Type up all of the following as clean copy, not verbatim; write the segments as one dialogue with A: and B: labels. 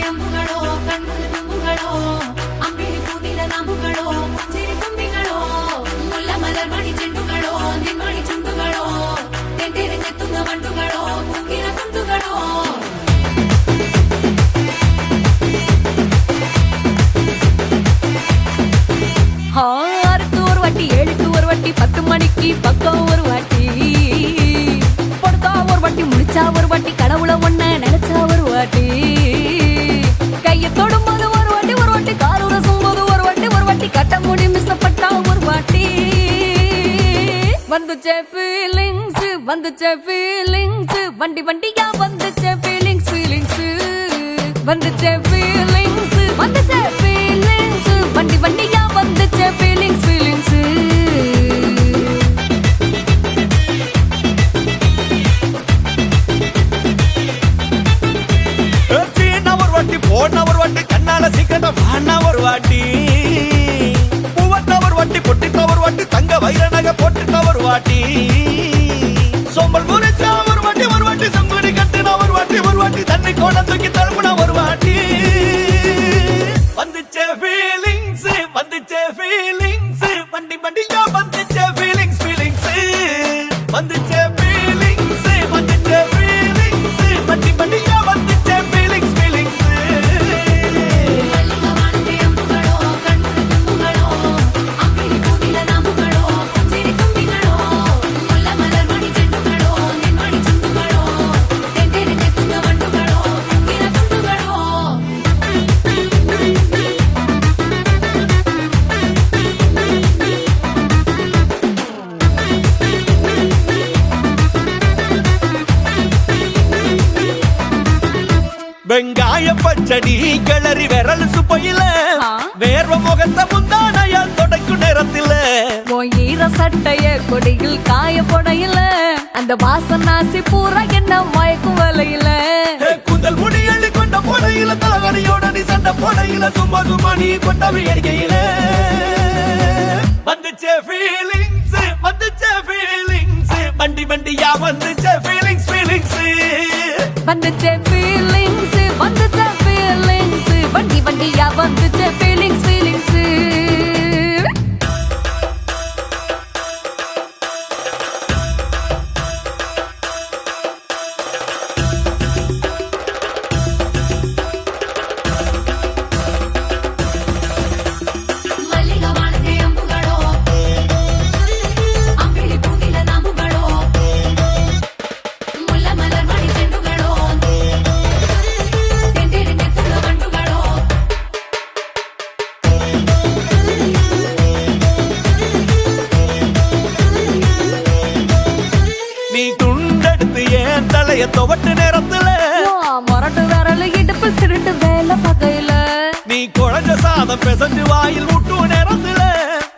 A: ಅಂಬುಗಳೋ ಕಣ್ಣು ತುಂಬುಗಳೋ ಅಂಬಿಳಿ ಕೂದಿಲ ನಂಬುಗಳೋ ಮುಂಜಿರಿ ತುಂಬಿಗಳೋ ಮುಲ್ಲ ಮಲರ್ ಮಣಿ ಚೆಂಡುಗಳೋ ನಿಮ್ಮಣಿ ಚುಂಡುಗಳೋ ತೆಂಟೆರೆ ತೆತ್ತುಂಗ ಮಂಡುಗಳೋ ಮುಗಿನ ತುಂಡುಗಳೋ
B: ஆறுக்கு ஒரு வாட்டி 7க்கு ஒரு வாட்டி 10 மணிக்கு பக்கம் ஒரு வாட்டி படுத்தா ஒரு வாட்டி முடிச்சா ஒரு வாட்டி கடவுளை ஒண்ண நினைச்சா ஒரு வாட்டி கையை தொடும்போது ஒரு வாட்டி காலூர சும்போது ஒரு வாட்டி கட்ட முடி மிசப்பட்டா ஒரு வாட்டி வந்துச்சே ஃபீலிங்ஸ் வண்டி வண்டியா வந்துச்சே ஃபீலிங்ஸ் வந்துச்சே ஃபீலிங்ஸ் வண்டி வண்டியா வந்துச்சே ஃபீலிங்ஸ்
C: போன ஒரு வாட்டி கண்ணால சீக்கிரம் வாண்ணா ஒரு வாட்டி பூவத்த ஒரு வாட்டி பொட்டித்த ஒரு வாட்டி தங்க வைர நகை போட்டுட்ட ஒரு வாட்டி சோம்பல் முறிச்சா ஒரு வாட்டி சங்குடி கட்டுனா ஒரு வாட்டி தண்ணி கோண தூக்கி தழுப்புனா ஒரு வாட்டி வந்துச்சே ஃபீலிங்ஸ் வண்டி வண்டியா வந்துச்சே ஃபீலிங்ஸ் வந்துச்சே ஃபீலிங்ஸ் வண்டி வண்டியா வந்துச்சே ஃபீலிங்ஸ் வெங்காய பச்சடி கிளறி விரல் சுப்பையில வேர்வ முகத்த முந்தானையால் தொடக்கும் நேரத்தில
B: ஈர சட்டைய கொடியில் காய பொடையில அந்த வாசனாசி பூரா என்ன மயக்கும் வலையில
C: கூந்தல் முடி அள்ளி கொண்ட போடையில தலைவலியோட நீ சண்டை போடையில சும்மா நீ கொண்டவி அடிக்கையில வந்துச்சே ஃபீலிங்ஸ் வண்டி வண்டியா வந்துச்சே ஃபீலிங்ஸ்
B: வந்துச்சே ஃபீலிங்ஸ் வண்டி வண்டியா வந்துச்சே ஃபீலிங்ஸ்
C: துவட்டு நேரத்துல
B: மொரட்டு விரல இடுப்பு திருட்டு வேலை பகையில
C: நீ குழஞ்ச சாதம் பெசஞ்சு வாயில் விட்டு நேரத்துல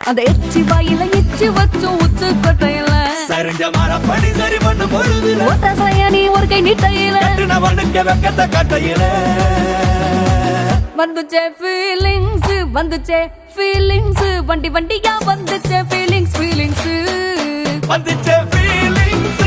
B: அந்த எச்சி வாயில எச்சி வச்சு உச்சு கொட்டையில
C: சரிஞ்ச மரப்படி சரி பண்ணு பொழுதுல
B: ஒத்த சயனி ஒரு கை நீட்டையில
C: கட்டுனவனுக்கு வெக்கத்த கட்டையில
B: வந்துச்சே ஃபீலிங்ஸ் வண்டி வண்டியா வந்துச்சே ஃபீலிங்ஸ்
C: வந்துச்சே ஃபீலிங்ஸ்